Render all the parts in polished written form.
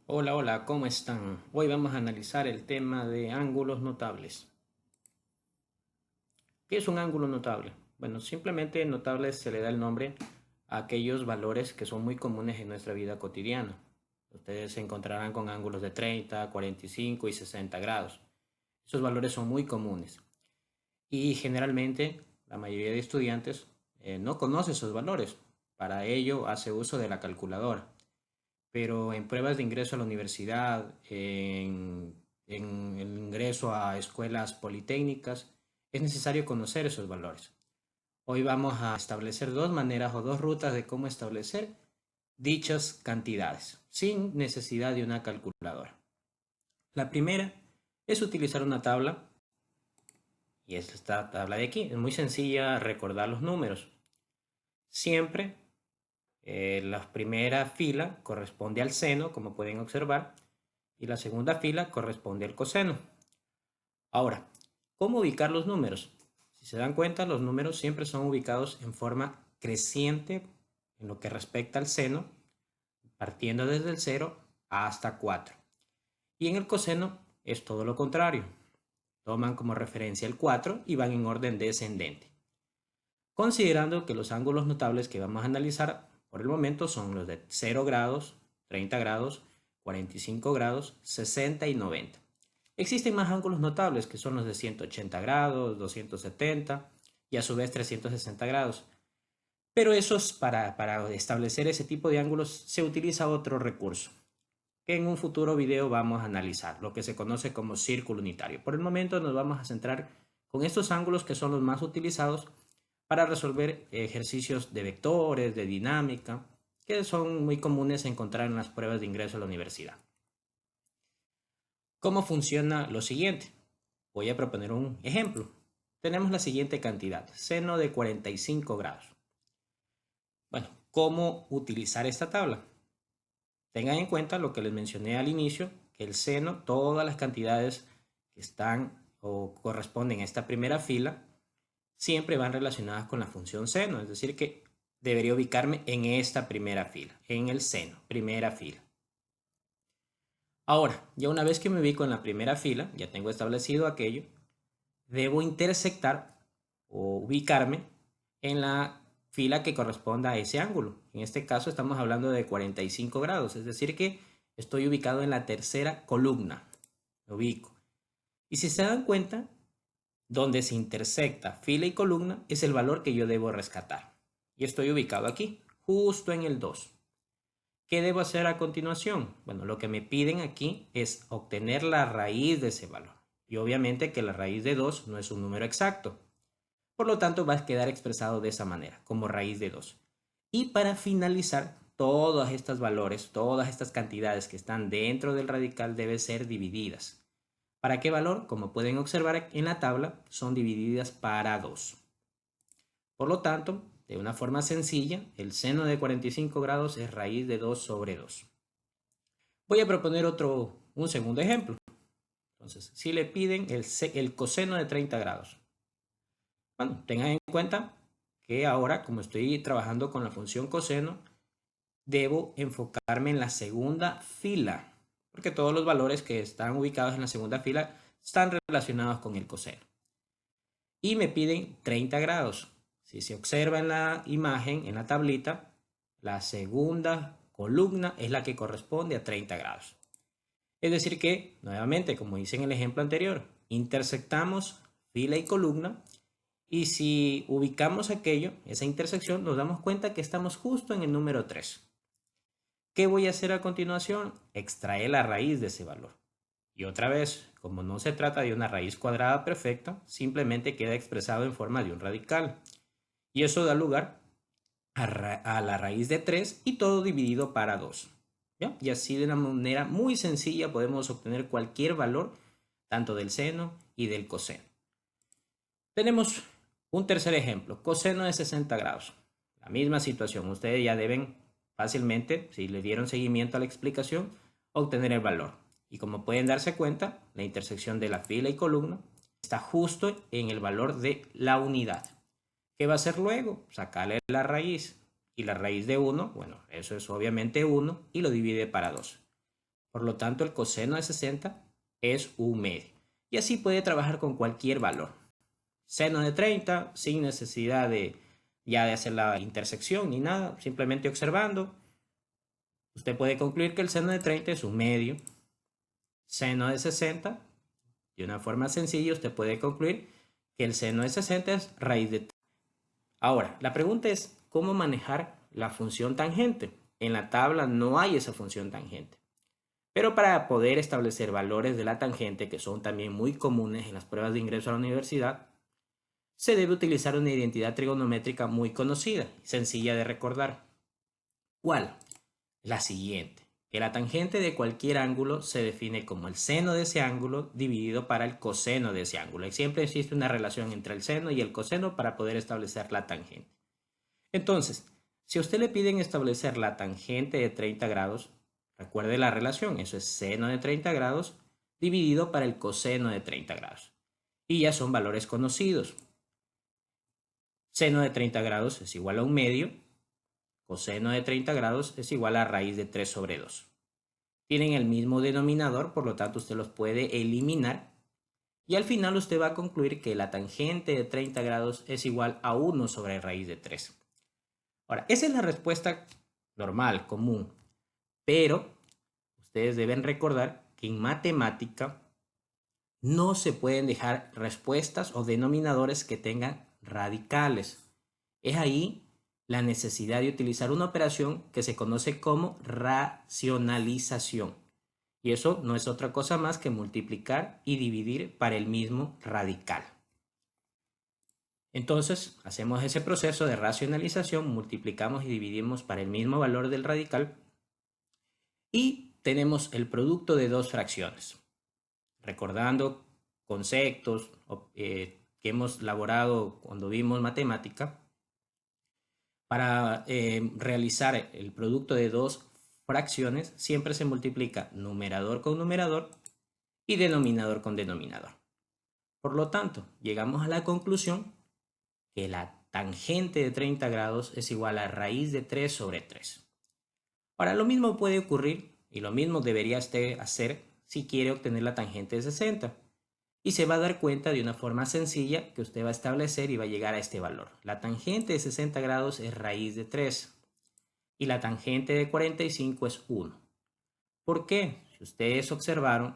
Hola, hola, ¿cómo están? Hoy vamos a analizar el tema de ángulos notables. ¿Qué es un ángulo notable? Bueno, simplemente notable se le da el nombre a aquellos valores que son muy comunes en nuestra vida cotidiana. Ustedes se encontrarán con ángulos de 30, 45 y 60 grados. Esos valores son muy comunes y generalmente la mayoría de estudiantes no conoce esos valores. Para ello hace uso de la calculadora. Pero en pruebas de ingreso a la universidad, en el ingreso a escuelas politécnicas, es necesario conocer esos valores. Hoy vamos a establecer dos maneras o dos rutas de cómo establecer dichas cantidades, sin necesidad de una calculadora. La primera es utilizar una tabla, y es esta tabla de aquí. Es muy sencilla recordar los números. Siempre la primera fila corresponde al seno, como pueden observar, y la segunda fila corresponde al coseno. Ahora, ¿cómo ubicar los números? Si se dan cuenta, los números siempre son ubicados en forma creciente en lo que respecta al seno, partiendo desde el 0 hasta 4. Y en el coseno es todo lo contrario. Toman como referencia el 4 y van en orden descendente. Considerando que los ángulos notables que vamos a analizar por el momento son los de 0 grados, 30 grados, 45 grados, 60 y 90. Existen más ángulos notables que son los de 180 grados, 270 y a su vez 360 grados. Pero para establecer ese tipo de ángulos se utiliza otro recurso que en un futuro video vamos a analizar, lo que se conoce como círculo unitario. Por el momento nos vamos a centrar con estos ángulos que son los más utilizados para resolver ejercicios de vectores, de dinámica, que son muy comunes encontrar en las pruebas de ingreso a la universidad. ¿Cómo funciona lo siguiente? Voy a proponer un ejemplo. Tenemos la siguiente cantidad, seno de 45 grados. Bueno, ¿cómo utilizar esta tabla? Tengan en cuenta lo que les mencioné al inicio, que el seno, todas las cantidades que están o corresponden a esta primera fila, siempre van relacionadas con la función seno, es decir, que debería ubicarme en esta primera fila, en el seno, primera fila. Ahora, ya una vez que me ubico en la primera fila, ya tengo establecido aquello, debo intersectar o ubicarme en la fila que corresponda a ese ángulo. En este caso estamos hablando de 45 grados, es decir que estoy ubicado en la tercera columna. Me ubico. Y si se dan cuenta, donde se intersecta fila y columna es el valor que yo debo rescatar. Y estoy ubicado aquí, justo en el 2. ¿Qué debo hacer a continuación? Bueno, lo que me piden aquí es obtener la raíz de ese valor. Y obviamente que la raíz de 2 no es un número exacto. Por lo tanto, va a quedar expresado de esa manera, como raíz de 2. Y para finalizar, todos estos valores, todas estas cantidades que están dentro del radical deben ser divididas. ¿Para qué valor? Como pueden observar en la tabla, son divididas para 2. Por lo tanto, de una forma sencilla, el seno de 45 grados es raíz de 2 sobre 2. Voy a proponer un segundo ejemplo. Entonces, si le piden el coseno de 30 grados. Bueno, tengan en cuenta que ahora, como estoy trabajando con la función coseno, debo enfocarme en la segunda fila, porque todos los valores que están ubicados en la segunda fila están relacionados con el coseno. Y me piden 30 grados. Si se observa en la imagen, en la tablita, la segunda columna es la que corresponde a 30 grados. Es decir que, nuevamente, como hice en el ejemplo anterior, intersectamos fila y columna y si ubicamos aquello, esa intersección, nos damos cuenta que estamos justo en el número 3. ¿Qué voy a hacer a continuación? Extraer la raíz de ese valor. Y otra vez, como no se trata de una raíz cuadrada perfecta, simplemente queda expresado en forma de un radical. Y eso da lugar a la raíz de 3 y todo dividido para 2. ¿Ya? Y así de una manera muy sencilla podemos obtener cualquier valor, tanto del seno y del coseno. Tenemos un tercer ejemplo, coseno de 60 grados. La misma situación, ustedes ya deben fácilmente, si le dieron seguimiento a la explicación, obtener el valor. Y como pueden darse cuenta, la intersección de la fila y columna está justo en el valor de la unidad. ¿Qué va a hacer luego? Sacarle la raíz. Y la raíz de 1, bueno, eso es obviamente 1 y lo divide para 2. Por lo tanto, el coseno de 60 es 1/2. Y así puede trabajar con cualquier valor. Seno de 30, sin necesidad de hacer la intersección ni nada, simplemente observando. Usted puede concluir que el seno de 30 es 1/2. Seno de 60, de una forma sencilla, usted puede concluir que el seno de 60 es raíz de 3. Ahora, la pregunta es, ¿cómo manejar la función tangente? En la tabla no hay esa función tangente. Pero para poder establecer valores de la tangente, que son también muy comunes en las pruebas de ingreso a la universidad, se debe utilizar una identidad trigonométrica muy conocida, sencilla de recordar. ¿Cuál? La siguiente, que la tangente de cualquier ángulo se define como el seno de ese ángulo dividido para el coseno de ese ángulo. Y siempre existe una relación entre el seno y el coseno para poder establecer la tangente. Entonces, si a usted le piden establecer la tangente de 30 grados, recuerde la relación, eso es seno de 30 grados dividido para el coseno de 30 grados. Y ya son valores conocidos. Seno de 30 grados es igual a 1/2. Coseno de 30 grados es igual a raíz de 3 sobre 2. Tienen el mismo denominador, por lo tanto usted los puede eliminar. Y al final usted va a concluir que la tangente de 30 grados es igual a 1 sobre raíz de 3. Ahora, esa es la respuesta normal, común. Pero ustedes deben recordar que en matemática no se pueden dejar respuestas o denominadores que tengan radicales. Es ahí la necesidad de utilizar una operación que se conoce como racionalización. Y eso no es otra cosa más que multiplicar y dividir para el mismo radical. Entonces, hacemos ese proceso de racionalización, multiplicamos y dividimos para el mismo valor del radical y tenemos el producto de dos fracciones. Recordando conceptos que hemos elaborado cuando vimos matemática, para realizar el producto de dos fracciones siempre se multiplica numerador con numerador y denominador con denominador. Por lo tanto, llegamos a la conclusión que la tangente de 30 grados es igual a raíz de 3 sobre 3. Ahora, lo mismo puede ocurrir y lo mismo debería usted hacer si quiere obtener la tangente de 60. Y se va a dar cuenta de una forma sencilla que usted va a establecer y va a llegar a este valor. La tangente de 60 grados es raíz de 3 y la tangente de 45 es 1. ¿Por qué? Si ustedes observaron,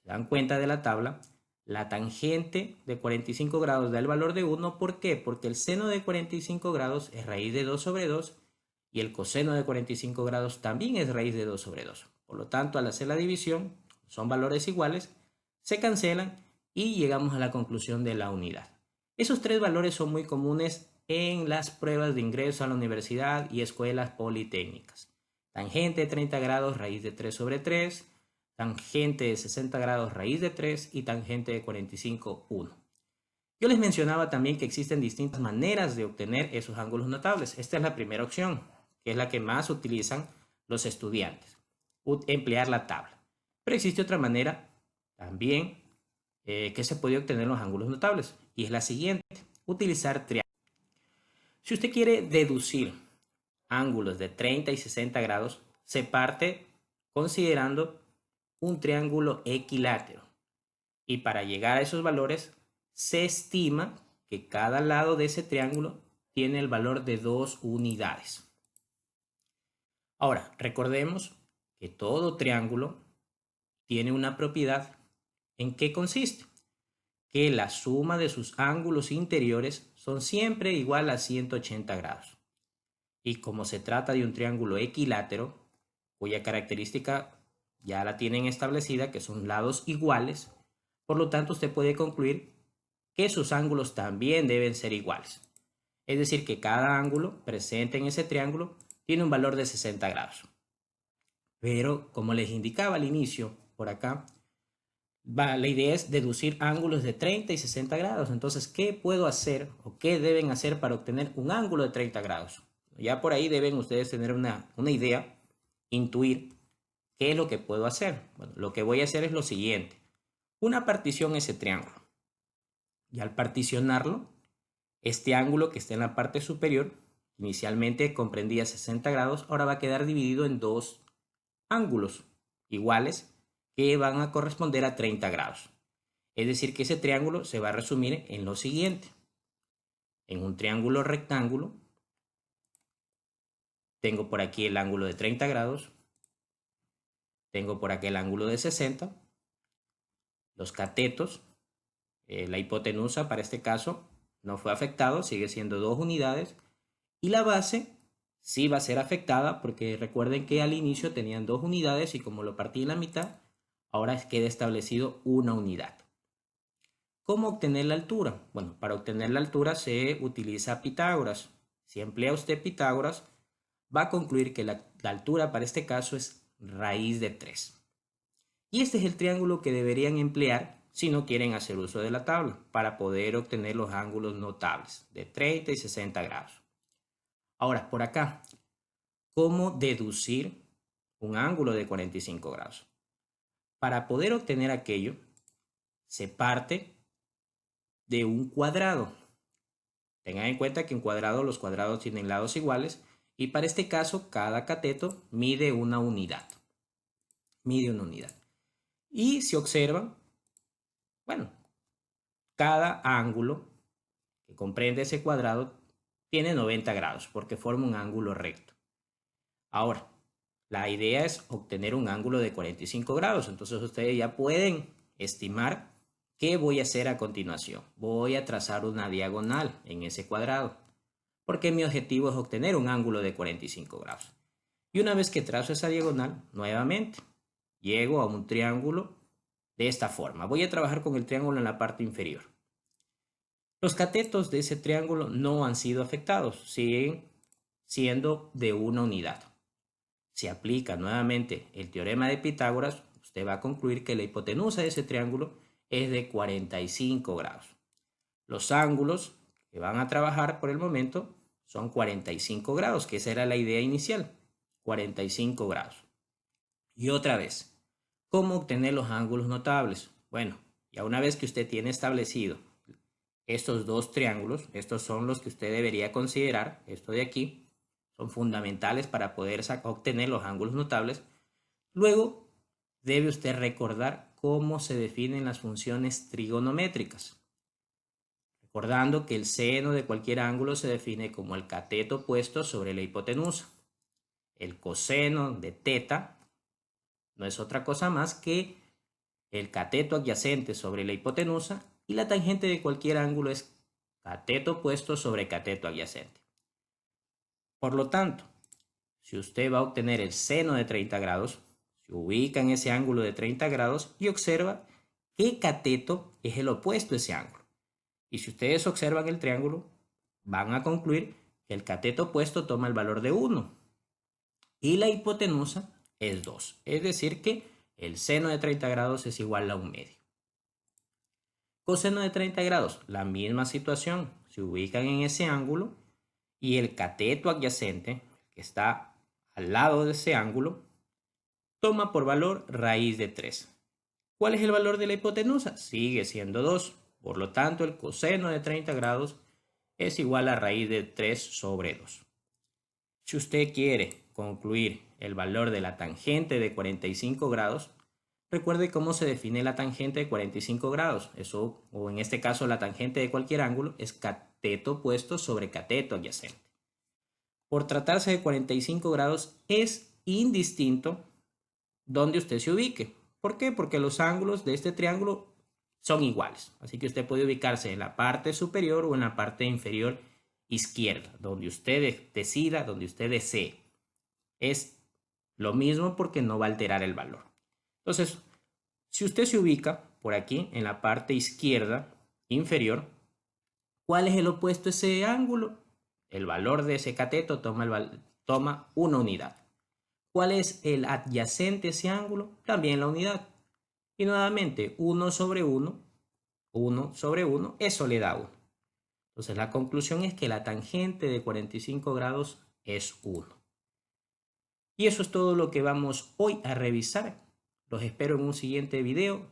se dan cuenta de la tabla, la tangente de 45 grados da el valor de 1. ¿Por qué? Porque el seno de 45 grados es raíz de 2 sobre 2 y el coseno de 45 grados también es raíz de 2 sobre 2. Por lo tanto, al hacer la división, son valores iguales, se cancelan y llegamos a la conclusión de la unidad. Esos tres valores son muy comunes en las pruebas de ingreso a la universidad y escuelas politécnicas. Tangente de 30 grados, raíz de 3 sobre 3, tangente de 60 grados, raíz de 3 y tangente de 45, 1. Yo les mencionaba también que existen distintas maneras de obtener esos ángulos notables. Esta es la primera opción, que es la que más utilizan los estudiantes, emplear la tabla. Pero existe otra manera también que se puede obtener los ángulos notables y es la siguiente, utilizar triángulos. Si usted quiere deducir ángulos de 30 y 60 grados, se parte considerando un triángulo equilátero y para llegar a esos valores se estima que cada lado de ese triángulo tiene el valor de 2 unidades. Ahora, recordemos que todo triángulo tiene una propiedad. ¿En qué consiste? Que la suma de sus ángulos interiores son siempre igual a 180 grados. Y como se trata de un triángulo equilátero, cuya característica ya la tienen establecida, que son lados iguales, por lo tanto usted puede concluir que sus ángulos también deben ser iguales. Es decir, que cada ángulo presente en ese triángulo tiene un valor de 60 grados. Pero, como les indicaba al inicio, por acá, la idea es deducir ángulos de 30 y 60 grados. Entonces, ¿qué puedo hacer o qué deben hacer para obtener un ángulo de 30 grados? Ya por ahí deben ustedes tener una idea, intuir qué es lo que puedo hacer. Bueno, lo que voy a hacer es lo siguiente. Una partición ese triángulo. Y al particionarlo, este ángulo que está en la parte superior, inicialmente comprendía 60 grados, ahora va a quedar dividido en dos ángulos iguales que van a corresponder a 30 grados. Es decir, que ese triángulo se va a resumir en lo siguiente. En un triángulo rectángulo, tengo por aquí el ángulo de 30 grados, tengo por aquí el ángulo de 60, los catetos, la hipotenusa para este caso no fue afectado, sigue siendo 2 unidades, y la base sí va a ser afectada porque recuerden que al inicio tenían 2 unidades y como lo partí en la mitad, ahora queda establecido 1 unidad. ¿Cómo obtener la altura? Bueno, para obtener la altura se utiliza Pitágoras. Si emplea usted Pitágoras, va a concluir que la altura para este caso es raíz de 3. Y este es el triángulo que deberían emplear si no quieren hacer uso de la tabla para poder obtener los ángulos notables de 30 y 60 grados. Ahora, por acá, ¿cómo deducir un ángulo de 45 grados? Para poder obtener aquello, se parte de un cuadrado. Tengan en cuenta que en cuadrado los cuadrados tienen lados iguales y para este caso cada cateto mide una unidad. Y si observan, bueno, cada ángulo que comprende ese cuadrado tiene 90 grados porque forma un ángulo recto. Ahora, la idea es obtener un ángulo de 45 grados. Entonces ustedes ya pueden estimar qué voy a hacer a continuación. Voy a trazar una diagonal en ese cuadrado porque mi objetivo es obtener un ángulo de 45 grados. Y una vez que trazo esa diagonal, nuevamente, llego a un triángulo de esta forma. Voy a trabajar con el triángulo en la parte inferior. Los catetos de ese triángulo no han sido afectados, siguen siendo de una unidad. Si aplica nuevamente el teorema de Pitágoras, usted va a concluir que la hipotenusa de ese triángulo es de 45 grados. Los ángulos que van a trabajar por el momento son 45 grados, que esa era la idea inicial, 45 grados. Y otra vez, ¿cómo obtener los ángulos notables? Bueno, ya una vez que usted tiene establecido estos dos triángulos, estos son los que usted debería considerar, esto de aquí, son fundamentales para poder obtener los ángulos notables. Luego, debe usted recordar cómo se definen las funciones trigonométricas. Recordando que el seno de cualquier ángulo se define como el cateto puesto sobre la hipotenusa. El coseno de teta no es otra cosa más que el cateto adyacente sobre la hipotenusa y la tangente de cualquier ángulo es cateto puesto sobre cateto adyacente. Por lo tanto, si usted va a obtener el seno de 30 grados, se ubica en ese ángulo de 30 grados y observa qué cateto es el opuesto a ese ángulo. Y si ustedes observan el triángulo, van a concluir que el cateto opuesto toma el valor de 1 y la hipotenusa es 2. Es decir que el seno de 30 grados es igual a 1/2. Coseno de 30 grados, la misma situación. Se ubican en ese ángulo y el cateto adyacente, que está al lado de ese ángulo, toma por valor raíz de 3. ¿Cuál es el valor de la hipotenusa? Sigue siendo 2. Por lo tanto, el coseno de 30 grados es igual a raíz de 3 sobre 2. Si usted quiere concluir el valor de la tangente de 45 grados, recuerde cómo se define la tangente de 45 grados. Eso, o en este caso la tangente de cualquier ángulo, es cateto puesto sobre cateto adyacente. Por tratarse de 45 grados es indistinto donde usted se ubique. ¿Por qué? Porque los ángulos de este triángulo son iguales. Así que usted puede ubicarse en la parte superior o en la parte inferior izquierda, donde usted decida, donde usted desee. Es lo mismo porque no va a alterar el valor. Entonces, si usted se ubica por aquí en la parte izquierda inferior, ¿cuál es el opuesto a ese ángulo? El valor de ese cateto toma una unidad. ¿Cuál es el adyacente a ese ángulo? También la unidad. Y nuevamente, 1 sobre 1, 1 sobre 1, eso le da 1. Entonces la conclusión es que la tangente de 45 grados es 1. Y eso es todo lo que vamos hoy a revisar. Los espero en un siguiente video.